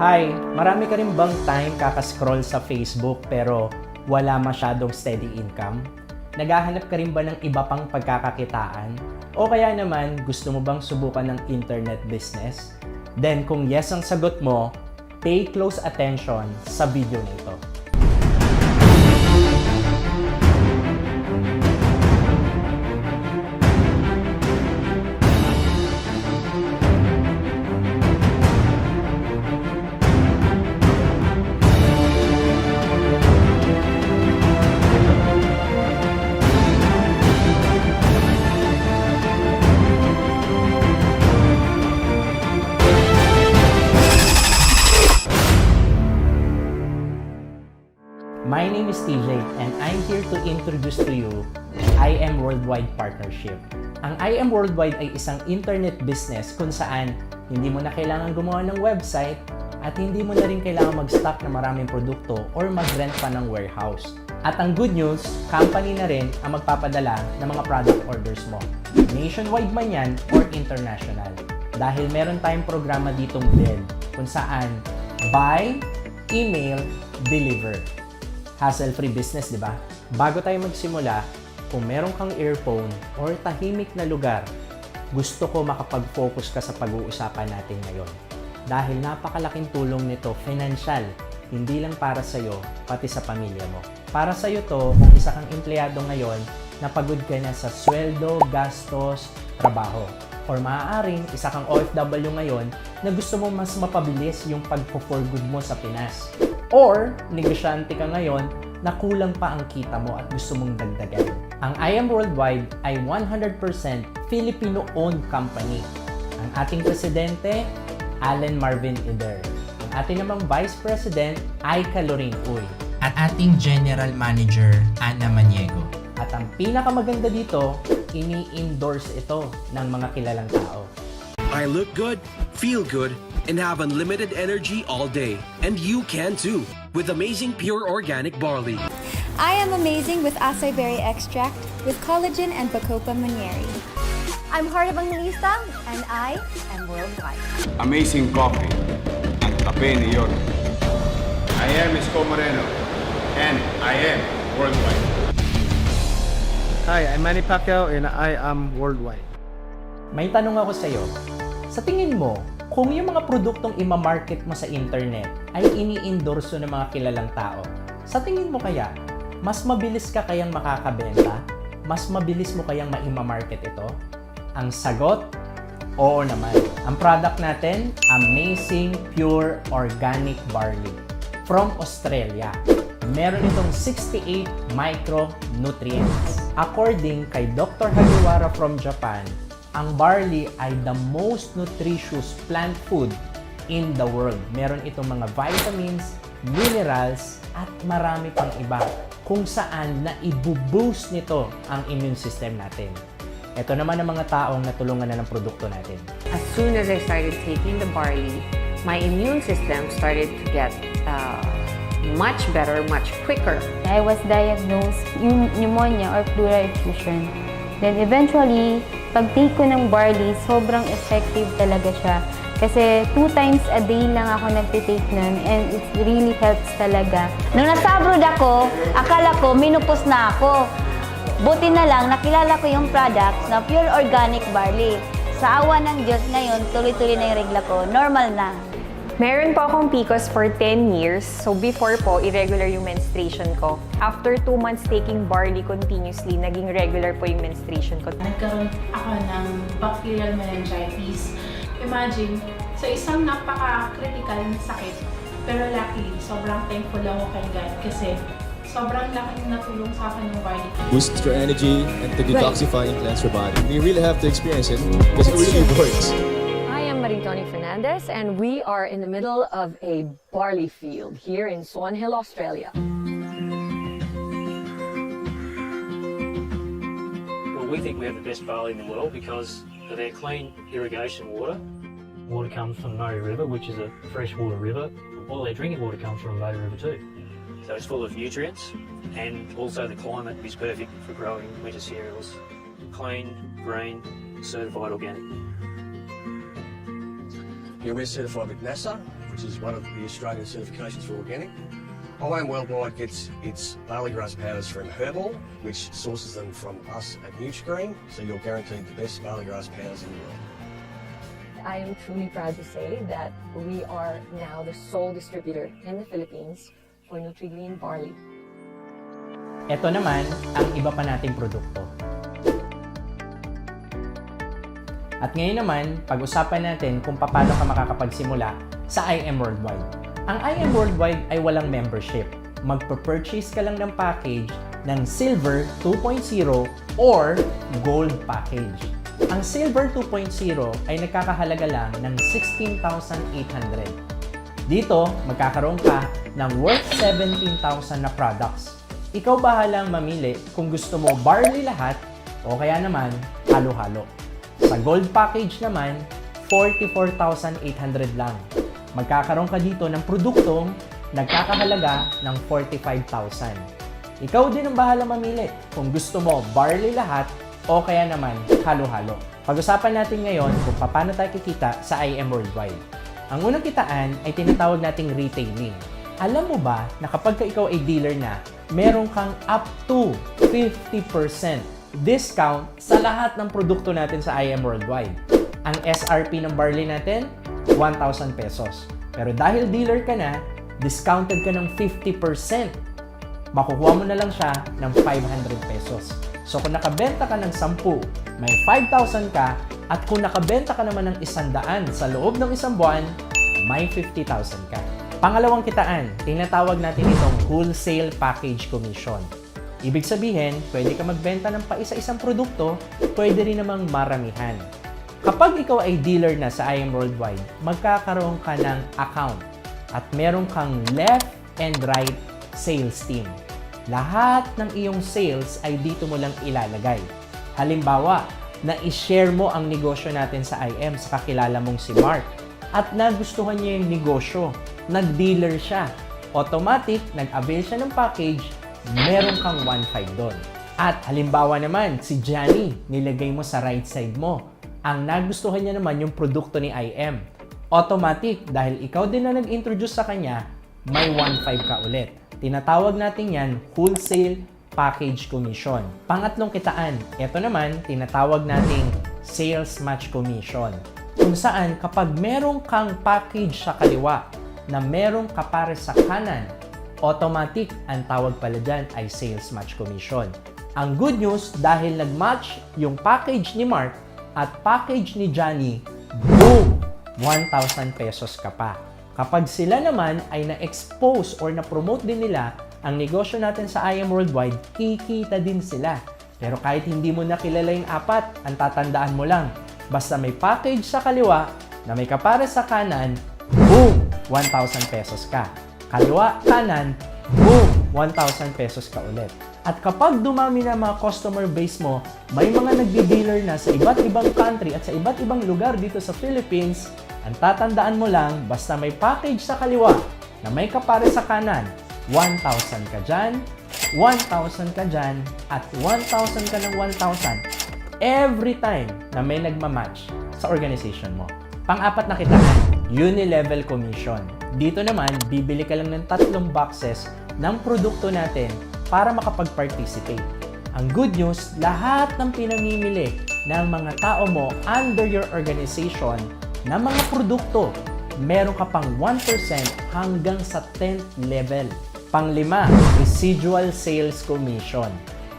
Hi, marami ka rin bang time kakascroll sa Facebook pero wala masyadong steady income? Naghahanap ka rin ba ng iba pang pagkakakitaan? O kaya naman gusto mo bang subukan ng internet business? Then kung yes ang sagot mo, pay close attention sa video na ito. My name is TJ and I'm here to introduce to you IM Worldwide Partnership. Ang IM Worldwide ay isang internet business kung saan hindi mo na kailangan gumawa ng website at hindi mo na rin kailangan mag-stock ng maraming produkto or mag-rent pa ng warehouse. At ang good news, company na rin ang magpapadala ng mga product orders mo. Nationwide man yan or international. Dahil meron tayong programa ditong BED kung saan buy, email, deliver. Hassle-free business, di ba? Bago tayo magsimula, kung meron kang earphone or tahimik na lugar, gusto ko makapag-focus ka sa pag-uusapan natin ngayon. Dahil napakalaking tulong nito, financial, hindi lang para sa'yo, pati sa pamilya mo. Para sa'yo to, kung isa kang empleyado ngayon, napagod ka na sa sweldo, gastos, trabaho. Or maaaring isa kang OFW ngayon na gusto mo mas mapabilis yung pag-for good mo sa Pinas. Or, negosyante ka ngayon na kulang pa ang kita mo at gusto mong dagdagan. Ang IM Worldwide ay 100% Filipino-owned company. Ang ating presidente, Allen Marvin Eder. Ang ating namang Vice President ay Loring Uy. At ating General Manager, Ana Maniego. At ang pinakamaganda dito, ini-endorse ito ng mga kilalang tao. I look good, feel good, and have unlimited energy all day. And you can too, with amazing pure organic barley. I am amazing with acai berry extract with collagen and Bacopa Monnieri. I'm Heart of Angelista and I am worldwide. Amazing coffee and Cafe New York. I am Isko Moreno and I am worldwide. Hi, I'm Manny Pacquiao and I am worldwide. May tanong ako sa iyo. Sa tingin mo, kung yung mga produktong ima-market mo sa internet ay ini-endorso ng mga kilalang tao, sa tingin mo kaya, mas mabilis ka kayang makakabenta? Mas mabilis mo kayang ma-market ito? Ang sagot, oo naman. Ang product natin, Amazing Pure Organic Barley from Australia. Meron itong 68 micronutrients. According kay Dr. Hagiwara from Japan, ang barley ay the most nutritious plant food in the world. Meron itong mga vitamins, minerals, at marami pang iba kung saan na i-boost nito ang immune system natin. Ito naman ang mga taong natulungan na ng produkto natin. As soon as I started taking the barley, my immune system started to get much better, much quicker. I was diagnosed pneumonia or pleural effusion. Then eventually, pag-take ko ng barley, sobrang effective talaga siya. Kasi 2 times a day lang ako nagtitake nun and it really helps talaga. Nung nasa abroad ako, akala ko minupos na ako. Buti na lang, nakilala ko yung product na pure organic barley. Sa awa ng Diyos ngayon, tuloy-tuloy na yung regla ko. Normal na. Meron po akong PCOS for 10 years. So before po, irregular yung menstruation ko. After 2 months taking barley continuously, naging regular po yung menstruation ko. Nagkaroon ako ng bacterial meningitis. Imagine, sa isang napaka-critical na sakit, pero luckily, sobrang thankful ako kay God kasi sobrang laking natulong sa akin ng barley. Boosts your energy and to detoxify and cleanse your body. You really have to experience it because it really works. I am Maritoni Fernandez and we are in the middle of a barley field here in Swan Hill, Australia. Well, we think we have the best barley in the world because of their clean irrigation water. Water comes from Murray River, which is a freshwater river. All their drinking water comes from Murray River too. So it's full of nutrients and also the climate is perfect for growing winter cereals. Clean, green, certified organic. You're certified with NASA, which is one of the Australian certifications for organic. I Am Worldwide gets its barley grass powders from Herbal, which sources them from us at Nutrigreen, so you're guaranteed the best barley grass powders in the world. I am truly proud to say that we are now the sole distributor in the Philippines for Nutrigreen barley. Ito naman ang iba pa nating produkto. At ngayon naman, pag-usapan natin kung paano ka makakapagsimula sa I Am Worldwide. Ang I Am Worldwide ay walang membership. Magpa-purchase ka lang ng package ng Silver 2.0 or Gold package. Ang Silver 2.0 ay nagkakahalaga lang ng 16,800. Dito, magkakaroon ka ng worth 17,000 na products. Ikaw bahalang mamili kung gusto mo barley lahat o kaya naman halo-halo. Sa Gold package naman, 44,800 lang. Magkakaroon ka dito ng produktong nagkakahalaga ng 45,000. Ikaw din ang bahala mamili kung gusto mo barley lahat o kaya naman halo-halo. Pag-usapan natin ngayon kung paano tayo kikita sa I Am Worldwide. Ang unang kitaan ay tinatawag nating retailing. Alam mo ba na kapag ikaw ay dealer na, meron kang up to 50% discount sa lahat ng produkto natin sa I Am Worldwide. Ang SRP ng barley natin, 1,000 pesos. Pero dahil dealer ka na, discounted ka ng 50%. Makukuha mo na lang siya ng 500 pesos. So kung nakabenta ka ng 10, may 5,000 ka, at kung nakabenta ka naman ng 100 sa loob ng isang buwan, may 50,000 ka. Pangalawang kitaan, tinatawag natin itong wholesale package commission. Ibig sabihin, pwede ka magbenta ng paisa-isang produkto, pwede rin namang maramihan. Kapag ikaw ay dealer na sa I Am Worldwide, magkakaroon ka ng account at meron kang left and right sales team. Lahat ng iyong sales ay dito mo lang ilalagay. Halimbawa, na-share mo ang negosyo natin sa IM sa kakilala mong si Mark at nagustuhan niya yung negosyo, nag-dealer siya. Automatic, nag-avail siya ng package, meron kang 1.5 doon. At halimbawa naman, si Johnny, nilagay mo sa right side mo. Ang nagustuhan niya naman yung produkto ni IM. Automatic, dahil ikaw din na nag-introduce sa kanya, may 1.5 ka ulit. Tinatawag natin yan wholesale package commission. Pangatlong kitaan, ito naman, tinatawag nating sales match commission. Kung saan, kapag meron kang package sa kaliwa na merong kapare sa kanan, automatic, ang tawag pala dyan ay sales match commission. Ang good news, dahil nag-match yung package ni Mark at package ni Johnny, boom! 1,000 pesos ka pa. Kapag sila naman ay na-expose or na-promote din nila ang negosyo natin sa I Am Worldwide, kikita din sila. Pero kahit hindi mo nakilala yung apat, ang tatandaan mo lang, basta may package sa kaliwa na may kapare sa kanan, boom! 1,000 pesos ka. Kaliwa, kanan, boom! 1,000 pesos ka ulit. At kapag dumami na mga customer base mo, may mga nagdi-dealer na sa iba't ibang country at sa iba't ibang lugar dito sa Philippines, ang tatandaan mo lang, basta may package sa kaliwa na may kapare sa kanan, 1,000 ka dyan, 1,000 ka dyan, at 1,000 ka ng 1,000 every time na may nagmamatch sa organization mo. Pang-apat na kitaan, unilevel commission. Dito naman, bibili ka lang ng 3 boxes ng produkto natin para makapag-participate. Ang good news, lahat ng pinamimili ng mga tao mo under your organization na mga produkto, meron ka pang 1% hanggang sa 10th level. Pang-5, residual sales commission.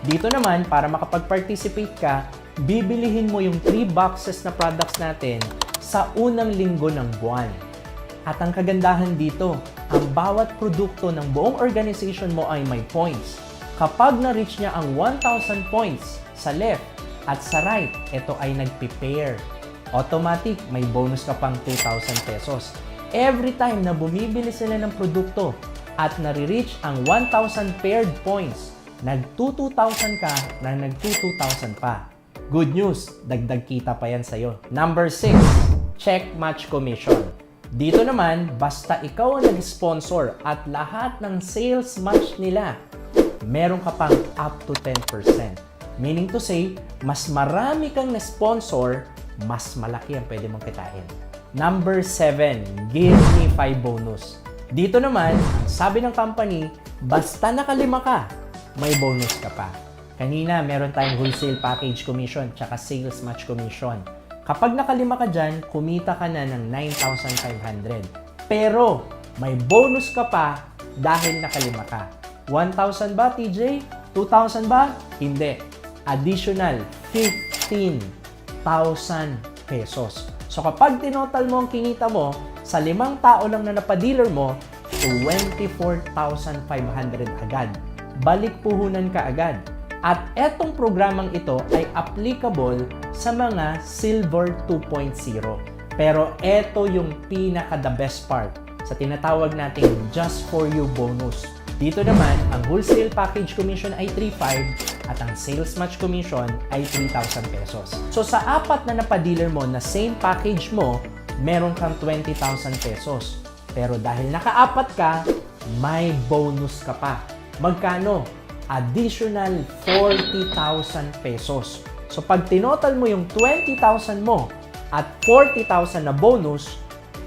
Dito naman, para makapag-participate ka, bibilihin mo yung 3 boxes na products natin sa unang linggo ng buwan. At ang kagandahan dito, ang bawat produkto ng buong organization mo ay may points. Kapag na-reach niya ang 1,000 points sa left at sa right, ito ay nagpe-pair. Automatic, may bonus ka pang 2,000 pesos. Every time na bumibili sila ng produkto at nare-reach ang 1,000 paired points, nag-2,000 ka na nag-2,000 pa. Good news, dagdag kita pa yan sa'yo. Number 6, check match commission. Dito naman, basta ikaw ang nag-sponsor at lahat ng sales match nila, meron ka pang up to 10%. Meaning to say, mas marami kang na-sponsor, mas malaki ang pwede mong kitain. Number 7, give me 5 bonus. Dito naman, ang sabi ng company, basta nakalima ka, may bonus ka pa. Kanina, meron tayong wholesale package commission tsaka sales match commission. Kapag nakalima ka dyan, kumita ka na ng 9,500. Pero, may bonus ka pa dahil nakalima ka. 1,000 ba, TJ? 2,000 ba? Hindi. Additional 15,000 pesos. So kapag tinotal mo ang kinita mo, sa 5 tao lang na napadealer mo, 24,500 agad. Balik puhunan ka agad. At etong programang ito ay applicable sa mga Silver 2.0. Pero eto yung pinaka-the best part sa tinatawag nating Just For You bonus. Dito naman, ang wholesale package commission ay 3,500 at ang sales match commission ay 3,000 pesos. So sa 4 na napadealer mo na same package mo, meron kang 20,000 pesos. Pero dahil naka-4 ka, may bonus ka pa. Magkano? Additional 40,000 pesos. So pag tinotal mo yung 20,000 mo at 40,000 na bonus,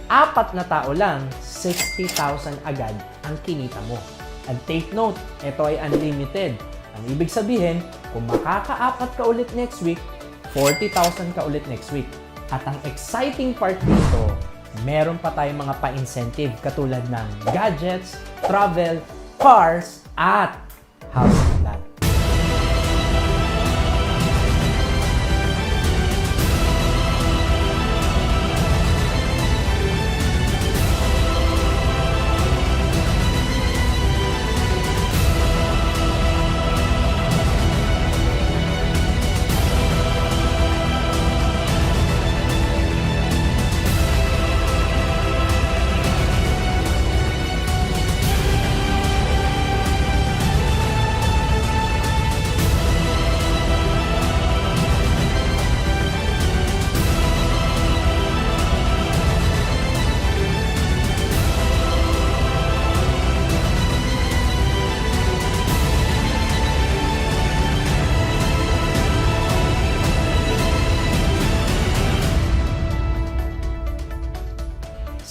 4 na tao lang, 60,000 agad ang kinita mo. And take note, ito ay unlimited. Ang ibig sabihin, kung makaka-4 ka ulit next week, 40,000 ka ulit next week. At ang exciting part dito, meron pa tayong mga pa-incentive katulad ng gadgets, travel, cars, at house and land.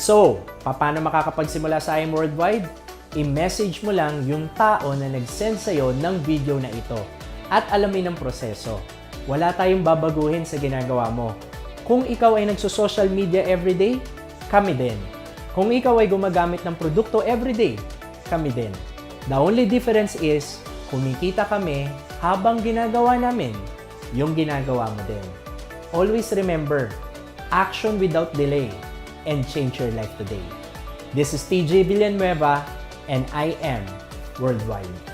So, paano makakapagsimula sa I Am Worldwide? I-message mo lang yung tao na nag-send sa'yo ng video na ito at alamin ang proseso. Wala tayong babaguhin sa ginagawa mo. Kung ikaw ay nagso-social media everyday, kami din. Kung ikaw ay gumagamit ng produkto everyday, kami din. The only difference is, kumikita kami habang ginagawa namin yung ginagawa mo din. Always remember, action without delay and change your life today. This is TJ Villanueva and I Am Worldwide.